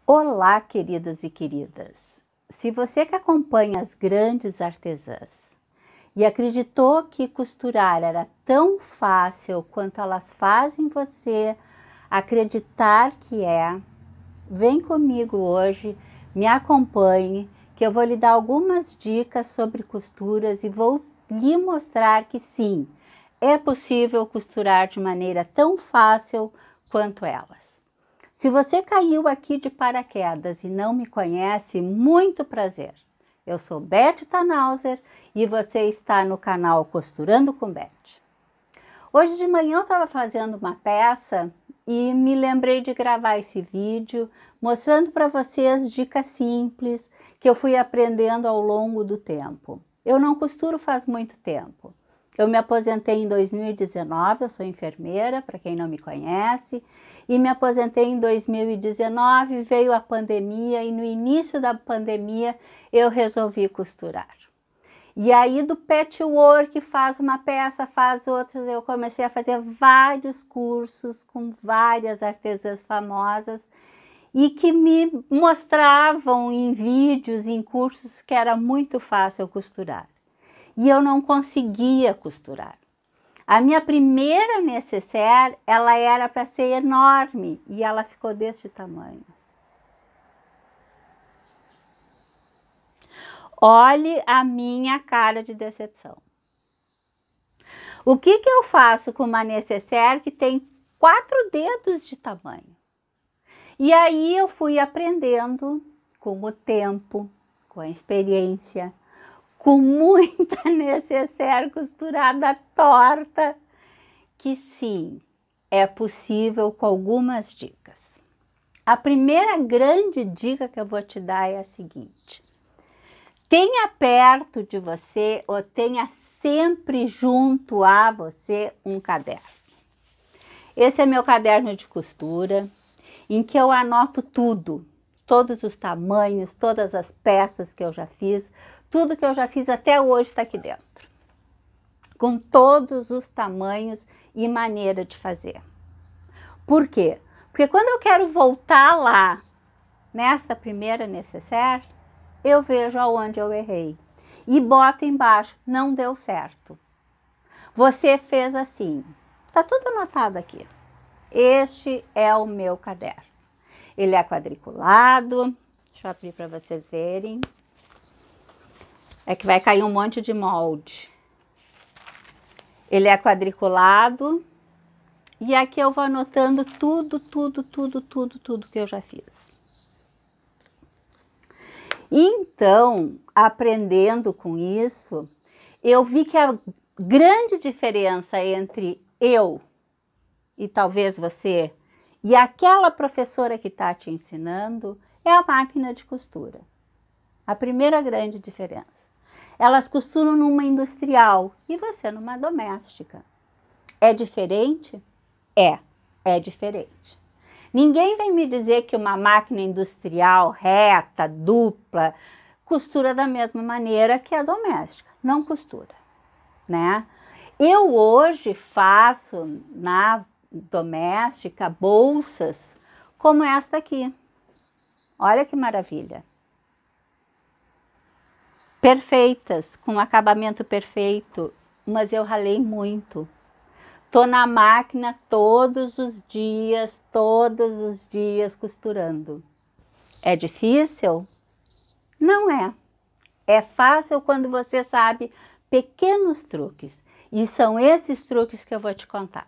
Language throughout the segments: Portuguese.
Olá, queridos e queridas! Se você que acompanha as grandes artesãs e acreditou que costurar era tão fácil quanto elas fazem você acreditar que é, vem comigo hoje, me acompanhe, que eu vou lhe dar algumas dicas sobre costuras e vou lhe mostrar que sim, é possível costurar de maneira tão fácil quanto elas. Se você caiu aqui de paraquedas e não me conhece, muito prazer. Eu sou Beth Tannhauser e você está no canal Costurando com Beth. Hoje de manhã eu estava fazendo uma peça e me lembrei de gravar esse vídeo mostrando para vocês dicas simples que eu fui aprendendo ao longo do tempo. Eu não costuro faz muito tempo. Eu me aposentei em 2019, eu sou enfermeira, para quem não me conhece, e me aposentei em 2019, veio a pandemia e no início da pandemia eu resolvi costurar. E aí do patchwork, faz uma peça, faz outras, eu comecei a fazer vários cursos com várias artesãs famosas e que me mostravam em vídeos, em cursos, que era muito fácil costurar. E eu não conseguia costurar. A minha primeira necessaire, ela era para ser enorme e ela ficou deste tamanho. Olhe a minha cara de decepção. O que eu faço com uma necessaire que tem 4 dedos de tamanho? E aí eu fui aprendendo com o tempo, com a experiência, com muita necessaire costurada torta, que sim, é possível com algumas dicas. A primeira grande dica que eu vou te dar é a seguinte: tenha perto de você ou tenha sempre junto a você um caderno. Esse é meu caderno de costura, em que eu anoto tudo, todos os tamanhos, todas as peças que eu já fiz, tudo que eu já fiz até hoje está aqui dentro, com todos os tamanhos e maneira de fazer. Por quê? Porque quando eu quero voltar lá, nesta primeira necessaire, eu vejo aonde eu errei e boto embaixo, não deu certo. Você fez assim, tá tudo anotado aqui. Este é o meu caderno. Ele é quadriculado, deixa eu abrir para vocês verem. É que vai cair um monte de molde. Ele é quadriculado e aqui eu vou anotando tudo que eu já fiz. Então, aprendendo com isso, eu vi que a grande diferença entre eu e talvez você e aquela professora que está te ensinando é a máquina de costura. A primeira grande diferença. Elas costuram numa industrial e você numa doméstica. É diferente? É diferente. Ninguém vem me dizer que uma máquina industrial reta, dupla, costura da mesma maneira que a doméstica. Não costura, né? Eu hoje faço na doméstica bolsas como esta aqui. Olha que maravilha. Perfeitas, com acabamento perfeito, mas eu ralei muito. Tô na máquina todos os dias costurando. É difícil? Não é. É fácil quando você sabe pequenos truques. E são esses truques que eu vou te contar.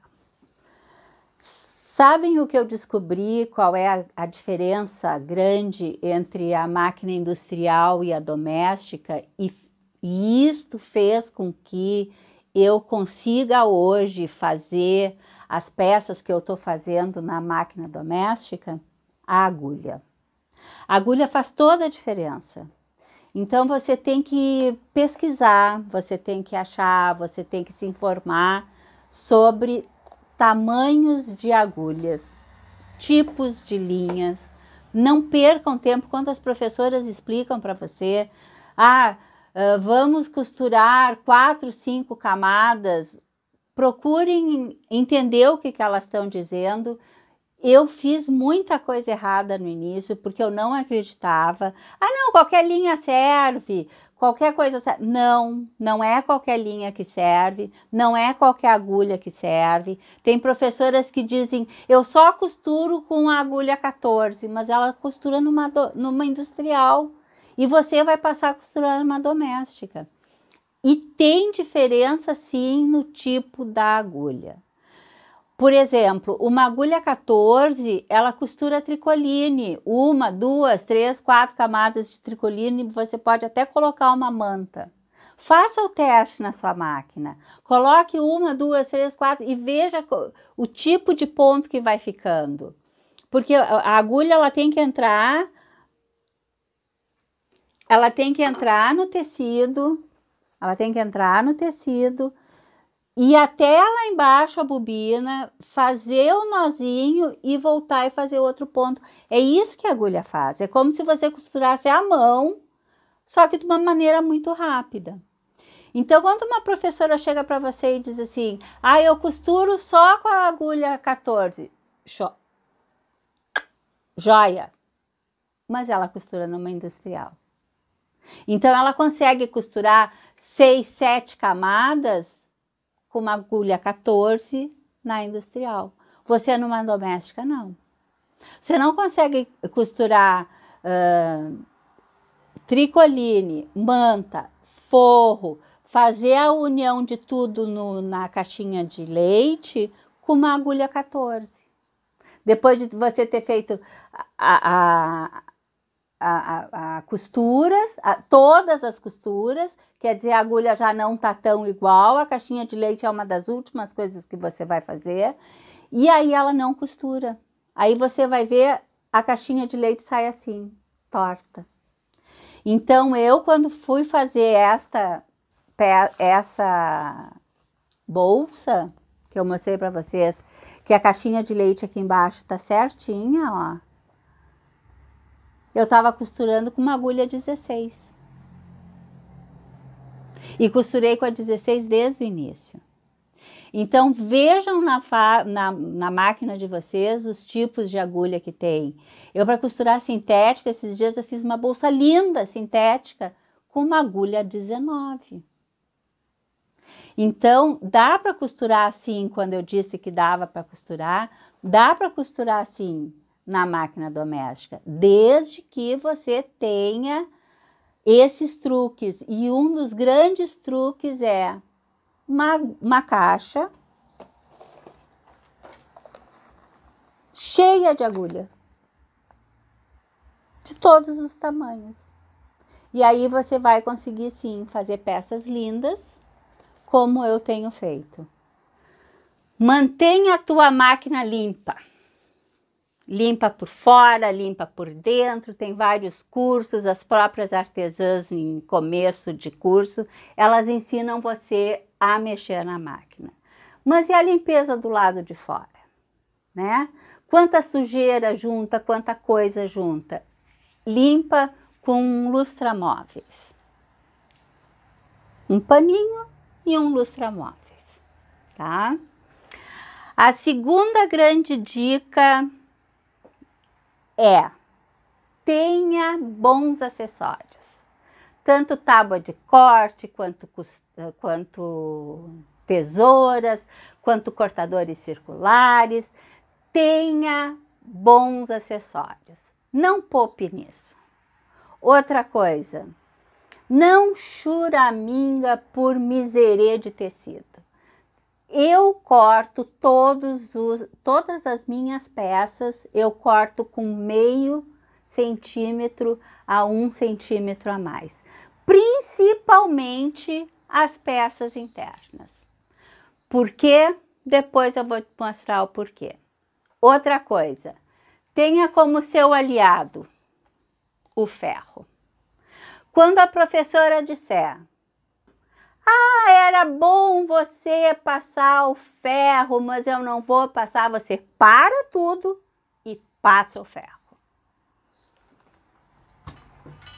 Sabem o que eu descobri, qual é a diferença grande entre a máquina industrial e a doméstica? E isto fez com que eu consiga hoje fazer as peças que eu estou fazendo na máquina doméstica? A agulha. A agulha faz toda a diferença. Então você tem que pesquisar, você tem que achar, você tem que se informar sobre tamanhos de agulhas, tipos de linhas. Não percam tempo quando as professoras explicam para você, vamos costurar 4, 5 camadas. Procurem entender o que elas estão dizendo eu fiz muita coisa errada no início, porque eu não acreditava. Ah, não, qualquer linha serve, qualquer coisa serve. Não, não é qualquer linha que serve, não é qualquer agulha que serve. Tem professoras que dizem, eu só costuro com a agulha 14, mas ela costura numa industrial. E você vai passar a costurar numa doméstica. E tem diferença, sim, no tipo da agulha. Por exemplo, uma agulha 14, ela costura tricoline, 1, 2, 3, 4 camadas de tricoline, você pode até colocar uma manta. Faça o teste na sua máquina, coloque 1, 2, 3, 4 e veja o tipo de ponto que vai ficando. Porque a agulha, ela tem que entrar no tecido, e até lá embaixo a bobina, fazer o nozinho e voltar e fazer outro ponto. É isso que a agulha faz. É como se você costurasse à mão, só que de uma maneira muito rápida. Então, quando uma professora chega para você e diz assim, ah, eu costuro só com a agulha 14, joia, mas ela costura numa industrial. Então, ela consegue costurar 6, 7 camadas com uma agulha 14 na industrial. Você numa doméstica, não. Você não consegue costurar tricoline, manta, forro, fazer a união de tudo na caixinha de leite com uma agulha 14. Depois de você ter feito costuras, todas as costuras, quer dizer, a agulha já não tá tão igual, a caixinha de leite é uma das últimas coisas que você vai fazer, e aí ela não costura. Aí você vai ver, a caixinha de leite sai assim, torta. Então, eu quando fui fazer essa bolsa, que eu mostrei para vocês, que a caixinha de leite aqui embaixo tá certinha, ó, eu estava costurando com uma agulha 16. E costurei com a 16 desde o início. Então, vejam na máquina de vocês os tipos de agulha que tem. Eu, para costurar sintética, esses dias eu fiz uma bolsa linda, sintética, com uma agulha 19. Então, dá para costurar assim, quando eu disse que dava para costurar, dá para costurar assim na máquina doméstica, desde que você tenha esses truques. E um dos grandes truques é uma caixa cheia de agulha, de todos os tamanhos. E aí você vai conseguir sim fazer peças lindas, como eu tenho feito. Mantenha a tua máquina limpa. Limpa por fora, limpa por dentro, tem vários cursos, as próprias artesãs em começo de curso, elas ensinam você a mexer na máquina. Mas e a limpeza do lado de fora, né? Quanta sujeira junta, quanta coisa junta. Limpa com lustramóveis. Um paninho e um lustramóveis, tá? A segunda grande dica é: tenha bons acessórios, tanto tábua de corte, quanto tesouras, quanto cortadores circulares. Tenha bons acessórios, não poupe nisso. Outra coisa, não churaminga por miserê de tecido. Eu corto todas as minhas peças, eu corto com meio centímetro a 1 centímetro a mais. Principalmente as peças internas. Por quê? Depois eu vou te mostrar o porquê. Outra coisa, tenha como seu aliado o ferro. Quando a professora disser: ah, era bom você passar o ferro, mas eu não vou passar, você para tudo e passa o ferro.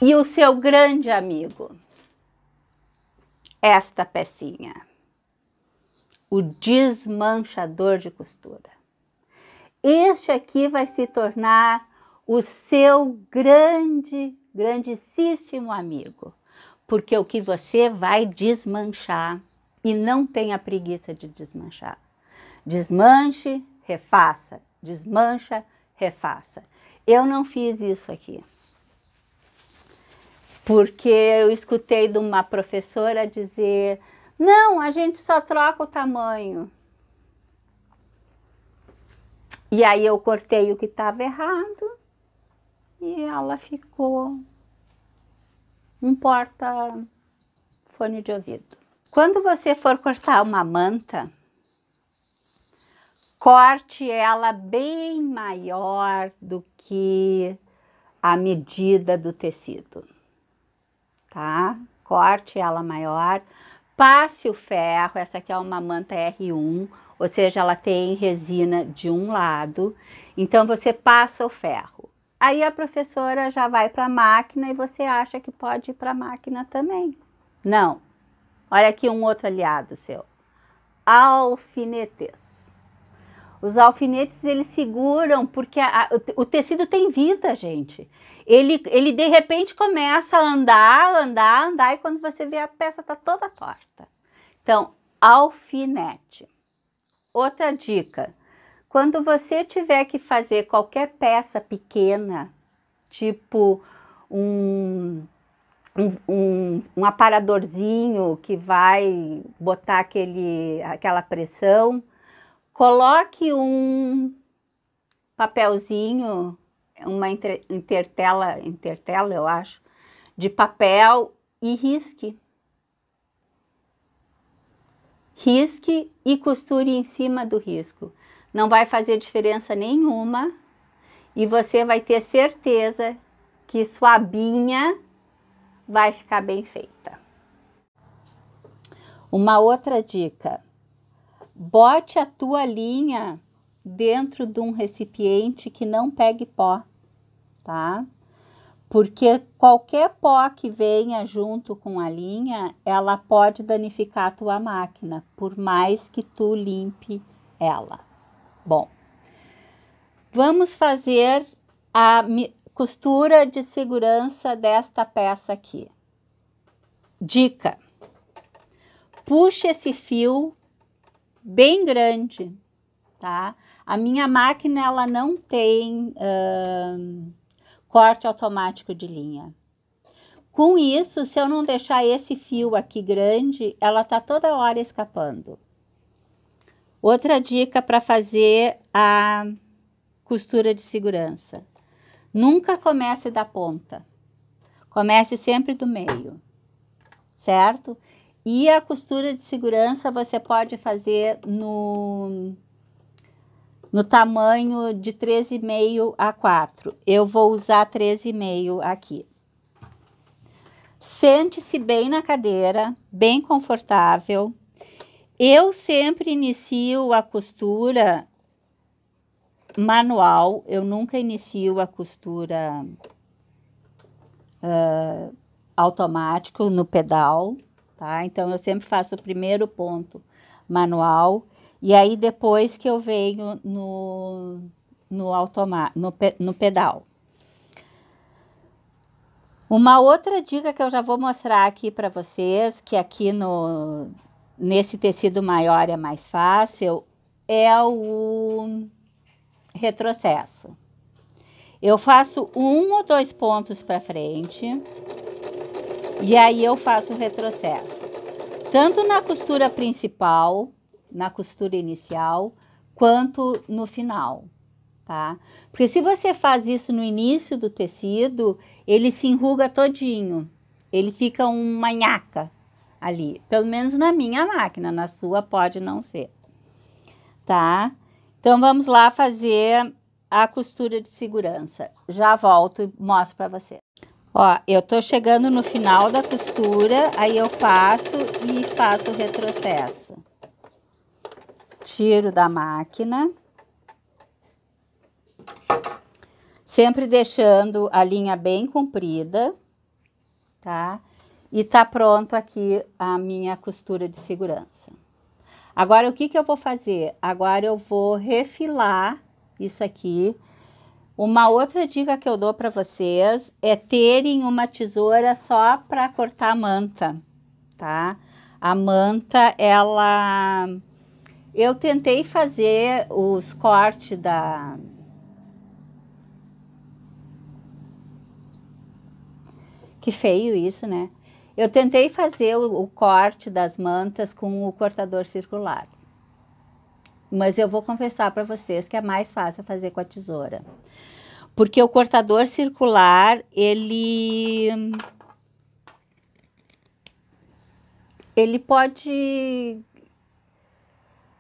E o seu grande amigo, esta pecinha, o desmanchador de costura. este aqui vai se tornar o seu grandíssimo amigo, porque o que você vai desmanchar, e não tenha preguiça de desmanchar. Desmanche, refaça, desmancha, refaça. Eu não fiz isso aqui, porque eu escutei de uma professora dizer, não, a gente só troca o tamanho. E aí eu cortei o que estava errado e ela ficou um porta-fone de ouvido. Quando você for cortar uma manta, corte ela bem maior do que a medida do tecido, tá? Corte ela maior, passe o ferro, essa aqui é uma manta R1, ou seja, ela tem resina de um lado, então você passa o ferro. Aí a professora já vai para a máquina e você acha que pode ir para a máquina também. Não. Olha aqui um outro aliado seu. Alfinetes. Os alfinetes, eles seguram, porque o tecido tem vida, gente. Ele de repente começa a andar, e quando você vê a peça está toda torta. Então, alfinete. Outra dica, quando você tiver que fazer qualquer peça pequena, tipo um aparadorzinho que vai botar aquela pressão, coloque um papelzinho, uma intertela, eu acho, de papel e risque. Risque e costure em cima do risco. Não vai fazer diferença nenhuma e você vai ter certeza que sua abinha vai ficar bem feita. Uma outra dica, bote a tua linha dentro de um recipiente que não pegue pó, tá? Porque qualquer pó que venha junto com a linha, ela pode danificar a tua máquina, por mais que tu limpe ela. Bom, vamos fazer a costura de segurança desta peça aqui. Dica, puxe esse fio bem grande, tá? A minha máquina, ela não tem corte automático de linha. Com isso, se eu não deixar esse fio aqui grande, ela tá toda hora escapando. Outra dica para fazer a costura de segurança. Nunca comece da ponta. Comece sempre do meio, certo? E a costura de segurança você pode fazer no tamanho de 3,5 a 4. Eu vou usar 3,5 aqui. Sente-se bem na cadeira, bem confortável. Eu sempre inicio a costura manual, eu nunca inicio a costura automático no pedal, tá? Então, eu sempre faço o primeiro ponto manual e aí depois que eu venho no pedal. Uma outra dica que eu já vou mostrar aqui para vocês, que aqui nesse tecido maior é mais fácil, é o retrocesso. Eu faço 1 ou 2 pontos para frente e aí eu faço o retrocesso. Tanto na costura principal, na costura inicial, quanto no final, tá? Porque se você faz isso no início do tecido, ele se enruga todinho. Ele fica uma nhaca ali. Pelo menos na minha máquina, na sua pode não ser, tá? Então, vamos lá fazer a costura de segurança. Já volto e mostro para você. Ó, eu tô chegando no final da costura, aí eu passo e faço o retrocesso. Tiro da máquina. Sempre deixando a linha bem comprida, tá? E tá pronto aqui a minha costura de segurança. Agora, o que eu vou fazer? Agora eu vou refilar isso aqui. Uma outra dica que eu dou para vocês é terem uma tesoura só para cortar a manta, tá? A manta, ela... Eu tentei fazer os cortes da... Que feio isso, né? Eu tentei fazer o corte das mantas com o cortador circular. Mas eu vou confessar para vocês que é mais fácil fazer com a tesoura. Porque o cortador circular, ele pode...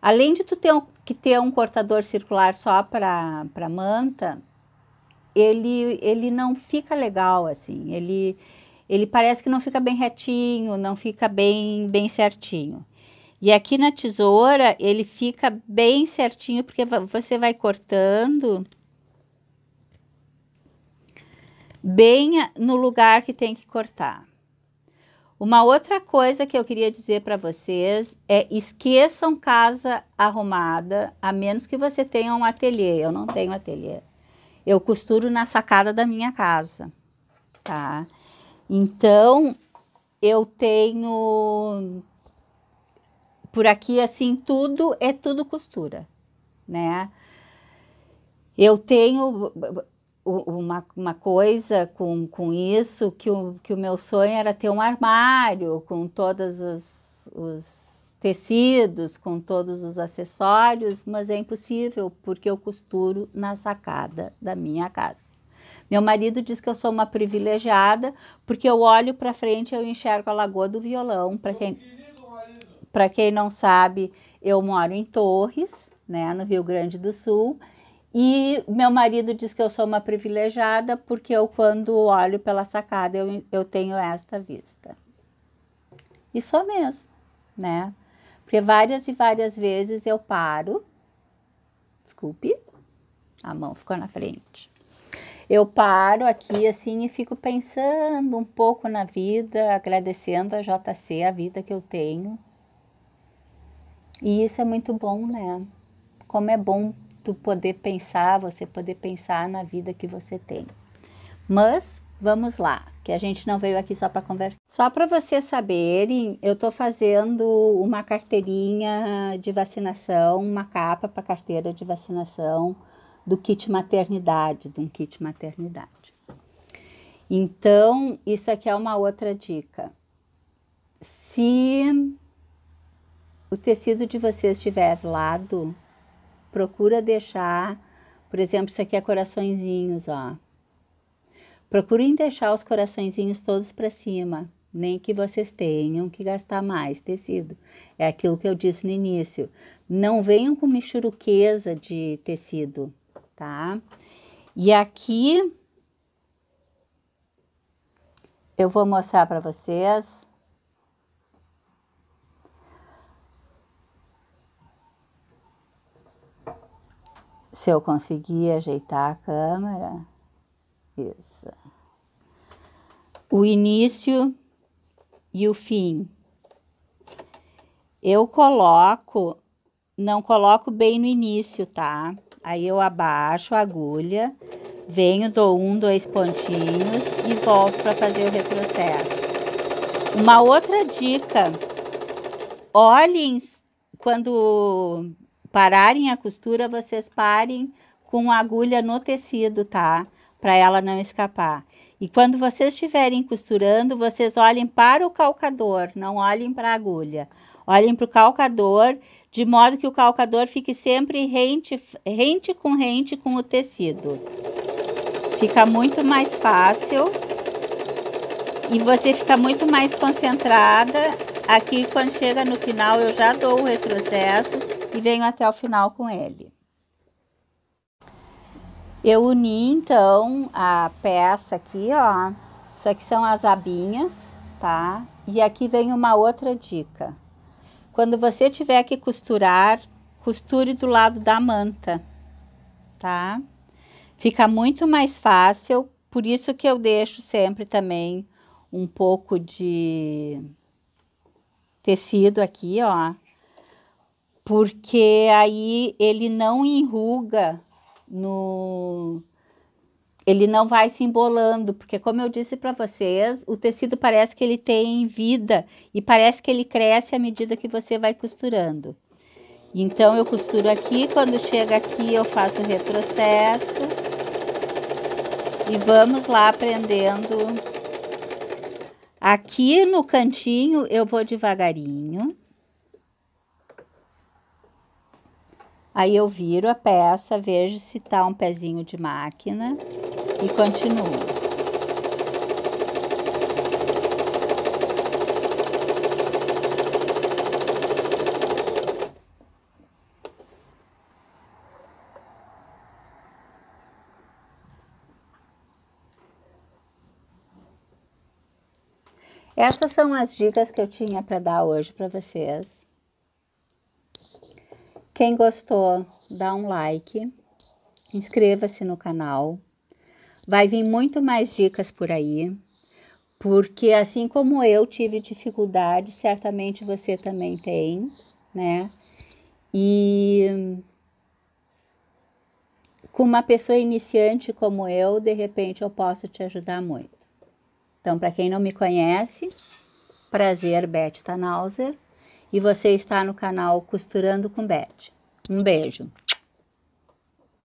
Além de tu ter um cortador circular só para manta, ele não fica legal, assim. Ele parece que não fica bem retinho, não fica bem certinho. E aqui na tesoura, ele fica bem certinho, porque você vai cortando bem no lugar que tem que cortar. Uma outra coisa que eu queria dizer para vocês é: esqueçam casa arrumada, a menos que você tenha um ateliê. Eu não tenho ateliê. Eu costuro na sacada da minha casa, tá? Então, eu tenho... Por aqui, assim, tudo é tudo costura, né? Eu tenho uma coisa com isso, que o meu sonho era ter um armário com todos os tecidos, com todos os acessórios, mas é impossível, porque eu costuro na sacada da minha casa. Meu marido diz que eu sou uma privilegiada, porque eu olho para frente e eu enxergo a Lagoa do Violão. Para quem não sabe, eu moro em Torres, né, no Rio Grande do Sul, e meu marido diz que eu sou uma privilegiada, porque eu, quando olho pela sacada, eu tenho esta vista. E sou mesmo, né? Porque várias e várias vezes eu paro, desculpe, a mão ficou na frente. Eu paro aqui assim e fico pensando um pouco na vida, agradecendo a JC, a vida que eu tenho. E isso é muito bom, né? Como é bom tu poder pensar, você poder pensar na vida que você tem. Mas vamos lá, que a gente não veio aqui só para conversar. Só para vocês saberem, eu tô fazendo uma carteirinha de vacinação, uma capa para carteira de vacinação do kit maternidade, de um kit maternidade. Então, isso aqui é uma outra dica. Se o tecido de vocês estiver lado, procura deixar, por exemplo, isso aqui é coraçõezinhos, ó. Procurem deixar os coraçõezinhos todos para cima, nem que vocês tenham que gastar mais tecido. É aquilo que eu disse no início. Não venham com michuruqueza de tecido, tá? E aqui eu vou mostrar para vocês. Se eu conseguir ajeitar a câmera, isso. O início e o fim. Eu não coloco bem no início, tá? Aí eu abaixo a agulha, venho, dou 1, 2 pontinhos e volto para fazer o retrocesso. Uma outra dica: olhem, quando pararem a costura, vocês parem com a agulha no tecido, tá? Para ela não escapar. E quando vocês estiverem costurando, vocês olhem para o calcador, não olhem para a agulha. Olhem para o calcador, de modo que o calcador fique sempre rente com o tecido. Fica muito mais fácil e você fica muito mais concentrada. Aqui, quando chega no final, eu já dou o retrocesso e venho até o final com ele. Eu uni, então, a peça aqui, ó. Isso aqui são as abinhas, tá? E aqui vem uma outra dica. Quando você tiver que costurar, costure do lado da manta, tá? Fica muito mais fácil, por isso que eu deixo sempre também um pouco de tecido aqui, ó. Porque aí ele não enruga ele não vai se embolando, porque como eu disse para vocês, o tecido parece que ele tem vida e parece que ele cresce à medida que você vai costurando. Então eu costuro aqui, quando chega aqui eu faço o retrocesso e vamos lá prendendo. Aqui no cantinho eu vou devagarinho. Aí eu viro a peça, vejo se tá um pezinho de máquina e continuo. Essas são as dicas que eu tinha para dar hoje para vocês. Quem gostou, dá um like, inscreva-se no canal. Vai vir muito mais dicas por aí, porque assim como eu tive dificuldade, certamente você também tem, né? E com uma pessoa iniciante como eu, de repente eu posso te ajudar muito. Então, para quem não me conhece, prazer, Beth Tannhauser, e você está no canal Costurando com Beth. Um beijo!